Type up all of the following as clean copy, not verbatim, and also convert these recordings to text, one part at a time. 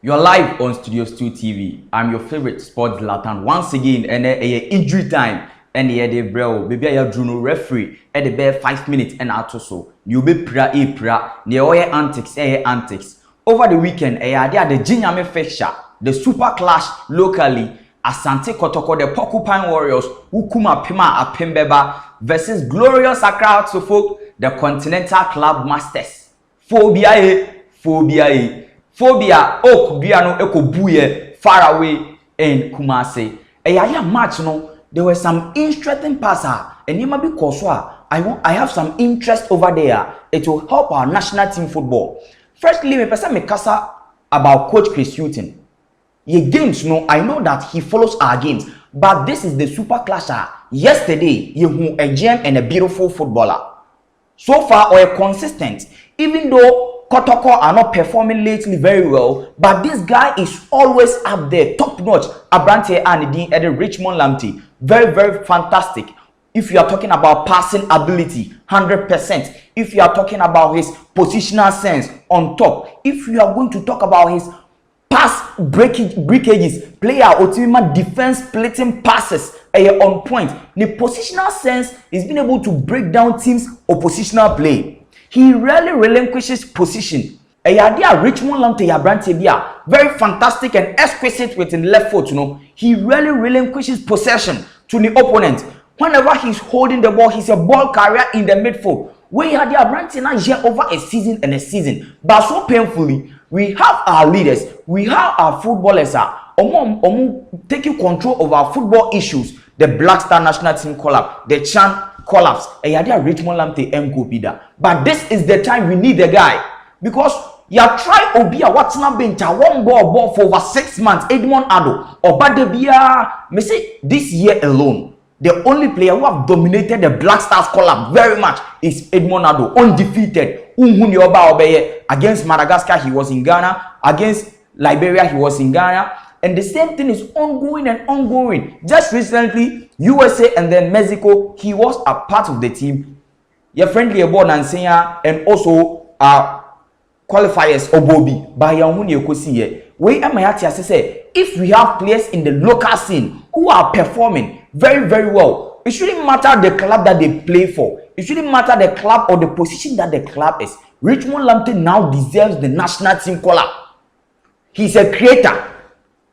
You're live on Studio 2 TV. I'm your favorite sports Latan. Once again, and injury time. And the bro, baby, I drew no referee at the bare 5 minutes and out or so. You be pra, the antics. Over the weekend, the Jinyame fixture, the super clash locally, Asante Kotoko, the Porcupine Warriors, Ukuma Pima Apembeba versus Glorious Accra Suffolk, the Continental Club Masters. Phobia, Oak, Biano, Eko Buye, far away in Kumasi. A match, no, there were some interesting passer, and you might be Koswa. I have some interest over there. It will help our national team football. Firstly, me person me kasa about Coach Chris Hughton. Ye games, no, I know that he follows our games, but this is the super clasher. Yesterday, you who a gem and a beautiful footballer. So far, or consistent, even though Kotoko are not performing lately very well, but this guy is always up there, top notch. Abrante and the Richmond Lamptey, very fantastic. If you are talking about passing ability, 100%. If you are talking about his positional sense, on top. If you are going to talk about his pass breakages, player ultimate defense splitting passes, on point. The positional sense is being able to break down teams' oppositional play. He rarely relinquishes position. Richmond Lamptey very fantastic and exquisite with the left foot. He rarely relinquishes possession to the opponent. Whenever he's holding the ball, he's a ball carrier in the midfield. We had the Abrante now here over a season and a season, but so painfully, we have our leaders, we have our footballers taking control of our football issues. The Black Star National Team collapse, the Chan collapse. Richmond Lamptey Mkopida. But this is the time we need the guy, because you try Obia what's not been one ball for over 6 months. Edmond Ado or Badebia. Me say this year alone, the only player who have dominated the Black Stars collab very much is Edmond Ado, undefeated. Against Madagascar, he was in Ghana. Against Liberia, he was in Ghana. And the same thing is ongoing. Just recently, USA and then Mexico, he was a part of the team. Your friendly about Nansenya and also qualifiers Obobi. By if we have players in the local scene who are performing very well, it shouldn't matter the club that they play for. It shouldn't matter the club or the position that the club is. Richmond Lamptey now deserves the national team collab. He's a creator.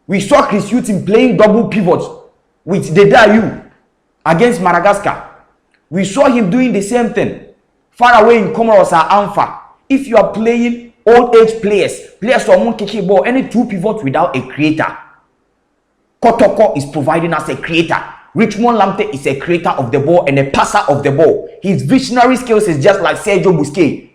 We saw Chris Hughton playing double pivots with Dedayu against Madagascar. We saw him doing the same thing far away in Comoros or Anfa. If you are playing old age players who won't kick a ball, any two pivots without a creator. Kotoko is providing us a creator. Richmond Lamptey is a creator of the ball and a passer of the ball. His visionary skills is just like Sergio Busquets.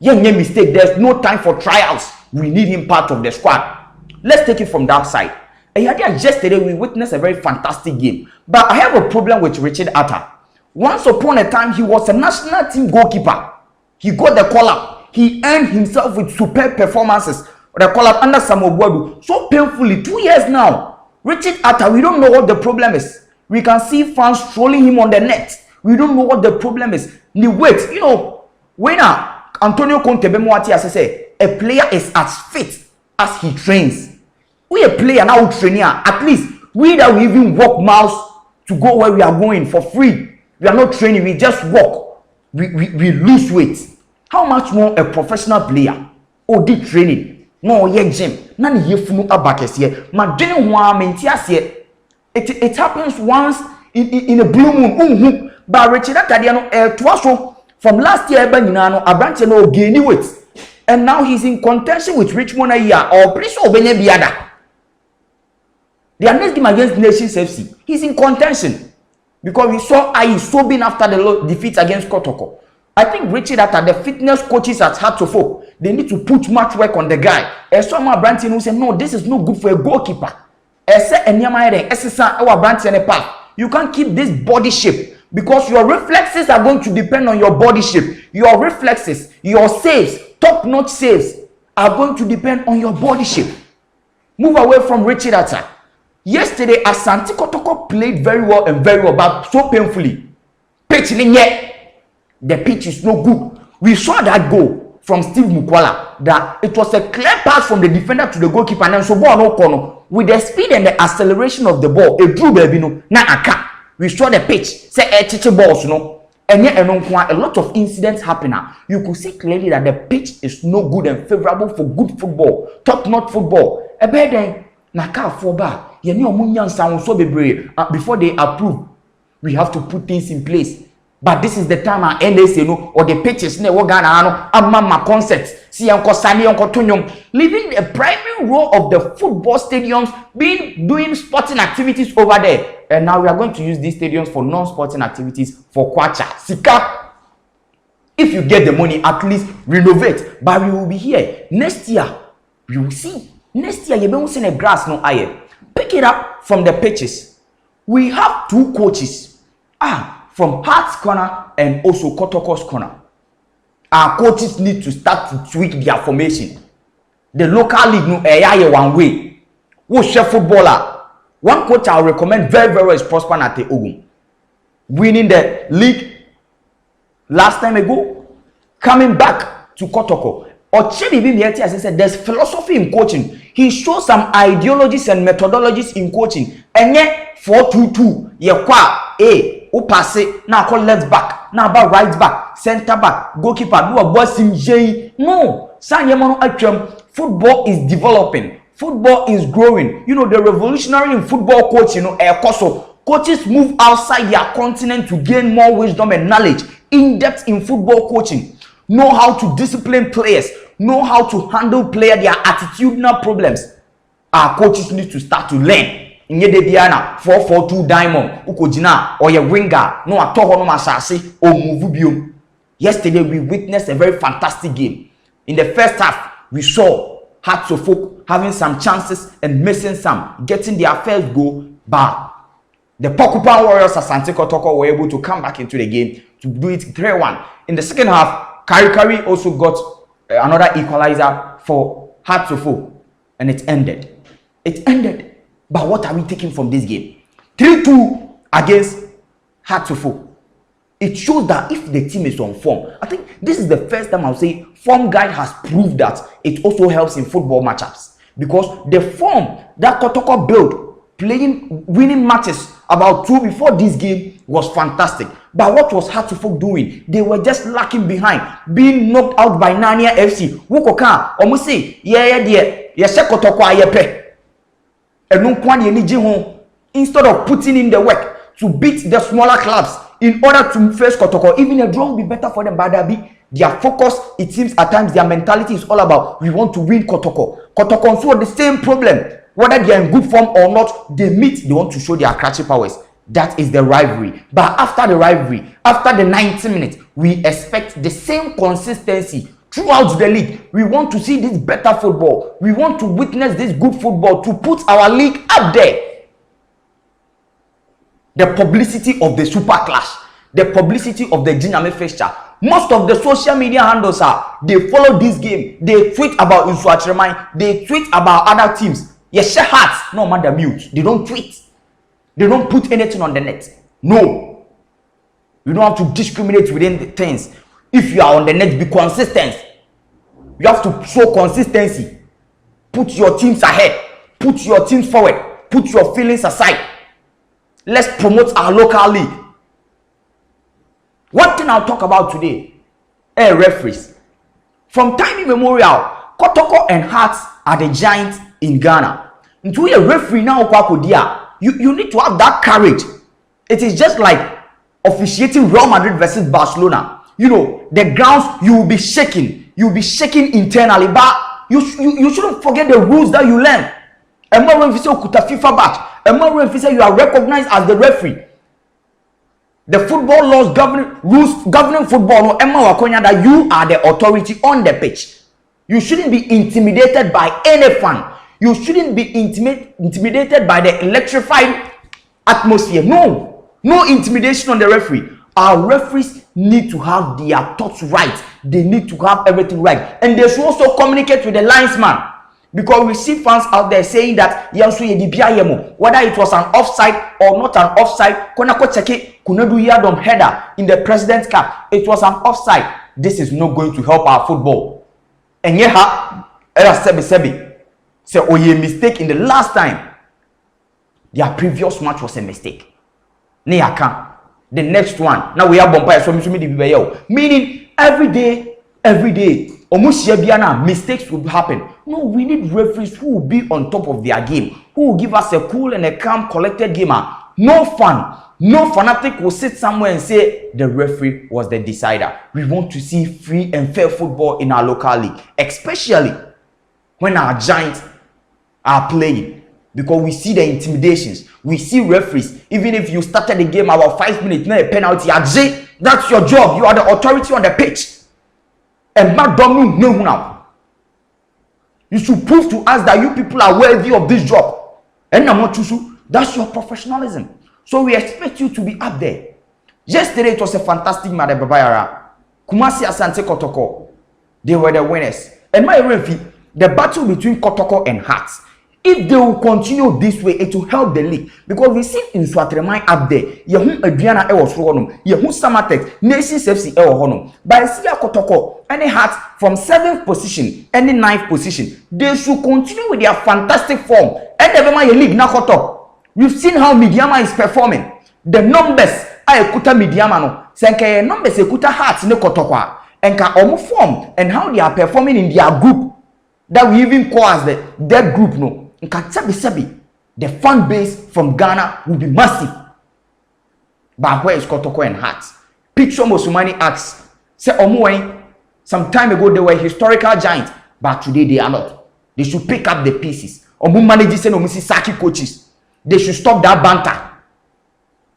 Mistake. There's no time for trials. We need him part of the squad. Let's take it from that side. Yesterday, we witnessed a very fantastic game. But I have a problem with Richard Atta. Once upon a time, he was a national team goalkeeper. He got the call-up. He earned himself with superb performances. The call-up under Samuel Boadu. So painfully, 2 years now. Richard Atta, we don't know what the problem is. We can see fans trolling him on the net. We don't know what the problem is. The weight, when Antonio Conte say a player is as fit as he trains. We a player now training. At least we that we even walk miles to go where we are going for free. We are not training. We just walk. We lose weight. How much more a professional player? Did training? No, gym. None yefunu abakes here. Ma didn't want me it happens once in a blue moon. But Richard Atadiano twaso from last year Abrante no gain weight. And now he's in contention with Richmond a year or Prince Obenya Biada. Their next game against Nations FC, he's in contention because we saw I sobbing after the defeat against Kotoko. I think Richard Atta, the fitness coaches at Hartlepool, they need to put much work on the guy. And some Abrante who say, no, this is not good for a goalkeeper. You can't keep this body shape because your reflexes are going to depend on your body shape. Your reflexes, your saves, top-notch saves are going to depend on your body shape. Move away from Richard Atta. Yesterday, Asante Kotoko played very well, but so painfully. Pitch yet. The pitch is no good. We saw that goal. from Steve Mukwala that it was a clear pass from the defender to the goalkeeper, and then so ball no corner with the speed and the acceleration of the ball. A drew baby no na aka. We saw the pitch say chichi balls no. And yet a lot of incidents happen now. You could see clearly that the pitch is no good and favorable for good football, top-notch football. A bad then na car for bar. You know munyan sound so be before they approve. We have to put things in place. But this is the time our NSA no or the pitches ne wogana no amama concepts. See uncle Sani uncle Tunyum leaving a primary role of the football stadiums doing sporting activities over there. And now we are going to use these stadiums for non-sporting activities for kwacha. Sika. If you get the money, at least renovate. But we will be here next year. You will see. Next year, you won't see the grass no air. Pick it up from the pitches. We have 2 coaches. From Hearts Corner and also Kotoko's Corner. Our coaches need to start to tweak their formation. The local league no one way. Who's chef footballer? One coach I'll recommend very well is Prosper Nate Ogum. Winning the league last time ago, coming back to Kotoko. Or Chebi as I said, there's philosophy in coaching. He shows some ideologies and methodologies in coaching. And yet 4-2-2, who pass it, now call left back, now about right back, center back, goalkeeper, do a boss in J. No, football is developing, football is growing. You know, the revolutionary in football coach, coaches move outside their continent to gain more wisdom and knowledge, in depth in football coaching, know how to discipline players, know how to handle their attitudinal problems. Our coaches need to start to learn. Inye de biana 4-4-2 diamond ukojina or your winger no atoho no masase o move biom. Yesterday we witnessed a very fantastic game. In the first half we saw Hearts of Oak having some chances and missing some, getting their first goal, but the Pokupan Warriors Asante Kotoko were able to come back into the game to do it 3-1. In the second half, Kari also got another equalizer for Hearts of Oak, and it ended. But what are we taking from this game? 3-2 against Hearts of Oak. It shows that if the team is on form, I think this is the first time I'll say form guide has proved that it also helps in football matchups. Because the form that Kotoko built, winning matches about 2 before this game was fantastic. But what was Hearts of Oak doing? They were just lacking behind, being knocked out by Nania FC. Wukoka, almost say, Kotoko instead of putting in the work to beat the smaller clubs in order to face Kotoko, even a draw will be better for them. But their focus, it seems at times their mentality is all about we want to win Kotoko. Kotoko also the same problem. Whether they are in good form or not, they meet, they want to show their crafty powers. That is the rivalry. But after the rivalry, after the 90 minutes, we expect the same consistency throughout the league. We want to see this better football. We want to witness this good football to put our league up there. The publicity of the Super Clash, the publicity of the Jiname fixture. Most of the social media handles they follow this game. They tweet about Insuachiremai. They tweet about other teams. Yes, share Hearts. No matter mute. They don't tweet. They don't put anything on the net. No. You don't have to discriminate within the things. If you are on the net, be consistent. You have to show consistency. Put your teams ahead. Put your teams forward. Put your feelings aside. Let's promote our local league. One thing I'll talk about today, referees. From time immemorial, Kotoko and Hearts are the giants in Ghana. Into a referee now, you need to have that courage. It is just like officiating Real Madrid versus Barcelona. You know, the grounds, you will be shaking. You will be shaking internally, but you shouldn't forget the rules that you learn. And more when you say FIFA batch, and more when you say you are recognized as the referee. The football laws governing football, that you are the authority on the pitch. You shouldn't be intimidated by any fan. You shouldn't be intimidated by the electrified atmosphere. No intimidation on the referee. Our referees need to have their thoughts right. They need to have everything right. And they should also communicate with the linesman. Because we see fans out there saying that whether it was an offside or not an offside, header in the President's Cup, it was an offside. this is not going to help our football. And yeah, say oh yeah, mistake in the last time. Their previous match was a mistake. The next one, now we have bumpire so meaning every day, almost mistakes will happen. No, we need referees who will be on top of their game, who will give us a cool and a calm, collected gamer. No fun. No fanatic will sit somewhere and say the referee was the decider. We want to see free and fair football in our local league, especially when our giants are playing. Because we see the intimidations, we see referees. Even if you started the game about 5 minutes, no a penalty, that's your job. You are the authority on the pitch. And don't know now. You should prove to us that you people are worthy of this job. And that's your professionalism. So we expect you to be up there. Yesterday it was a fantastic match at Babayara. Kumasi Asante Kotoko. They were the winners. And my referee, the battle between Kotoko and Hearts. If they will continue this way, it will help the league. Because we see in Swatremai up there, Yahoo Adriana Ewas Honum, Yahoo Samatex, Nations FC Ewa Honum. By Sia Kotoko, any Hearts from 7th position, any 9th position, they should continue with their fantastic form. And every league now Kotoko. We've seen how Midiama is performing. The numbers are Ekuta Midiama no. Senke numbers Ekuta Hearts ne Kotoko. And ka omu form and how they are performing in their group that we even call as the dead group no. The fan base from Ghana will be massive. But where is Kotoko and Hearts? Picture Mosumani asks, say Omuwe, some time ago they were historical giants, but today they are not. They should pick up the pieces. Omu managers and Omusi Saki coaches. They should stop that banter.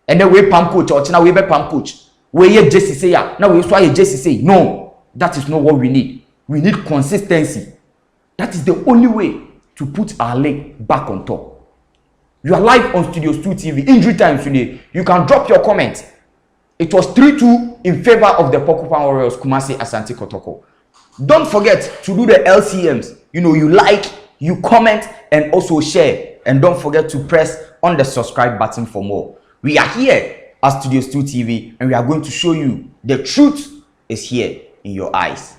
And then we pump coach or now we be pump coach. We hear Jesse say ya. Now we try Jesse say no. That is not what we need. We need consistency. That is the only way to put our league back on top. You are live on Studios 2 TV. Injury time today. You can drop your comment. It was 3-2 in favor of the Pokupan Warriors, Kumasi Asante Kotoko. Don't forget to do the LCMs. You like, you comment, and also share. And don't forget to press on the subscribe button for more. We are here at Studios 2 TV and we are going to show you the truth is here in your eyes.